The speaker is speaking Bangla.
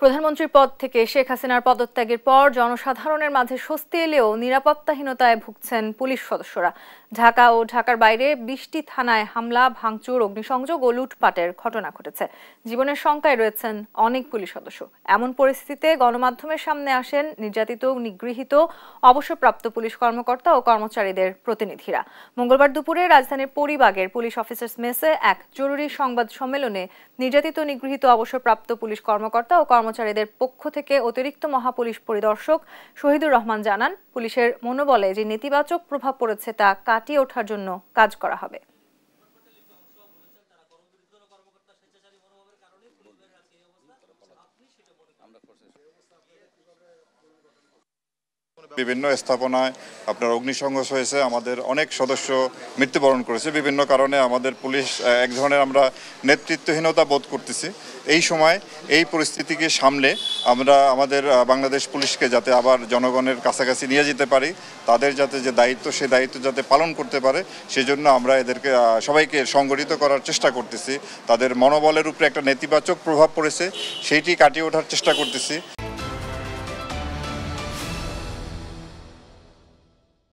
প্রধানমন্ত্রীর পদ থেকে শেখ হাসিনার পদত্যাগের পর জনসাধারণের মাঝে স্বস্তি এলেও নিরাপত্তাহীনতায় ভুগছেন পুলিশ সদস্যরা। ঢাকা ও ঢাকার বাইরে ২০টি থানায় হামলা, ভাঙচুর, অগ্নিসংযোগ ও লুটপাটের ঘটনা ঘটেছে। জীবনের শঙ্কায় রয়েছেন অনেক পুলিশ সদস্য। এমন পরিস্থিতিতে গণমাধ্যমের সামনে আসেন নির্যাতিত, নিগৃহীত, অবসরপ্রাপ্ত পুলিশ কর্মকর্তা ও কর্মচারীদের প্রতিনিধিরা। মঙ্গলবার দুপুরে রাজধানীর পরিবাগের পুলিশ অফিসার্স মেসে এক জরুরি সংবাদ সম্মেলনে নির্যাতিত, নিগৃহীত, অবসরপ্রাপ্ত পুলিশ কর্মকর্তা ও কর্মচারীদের পক্ষ থেকে অতিরিক্ত মহাপুলিশ পরিদর্শক শহীদুর রহমান জানান, পুলিশের মনোবলে যে নেতিবাচক প্রভাব পড়েছে তা কাটিয়ে ওঠার জন্য কাজ করা হবে। বিভিন্ন স্থাপনায় আপনার অগ্নিসংঘর্ষ হয়েছে, আমাদের অনেক সদস্য মৃত্যুবরণ করেছে। বিভিন্ন কারণে আমাদের পুলিশ এক ধরনের আমরা নেতৃত্বহীনতা বোধ করতেছি। এই সময় এই পরিস্থিতিকে সামলে আমরা আমাদের বাংলাদেশ পুলিশকে যাতে আবার জনগণের কাছাকাছি নিয়ে যেতে পারি, তাদের যাতে যে দায়িত্ব সে দায়িত্ব যাতে পালন করতে পারে, সেজন্য আমরা এদেরকে সবাইকে সংগঠিত করার চেষ্টা করতেছি। তাদের মনোবলের উপরে একটা নেতিবাচক প্রভাব পড়েছে, সেইটি কাটিয়ে ওঠার চেষ্টা করতেছি।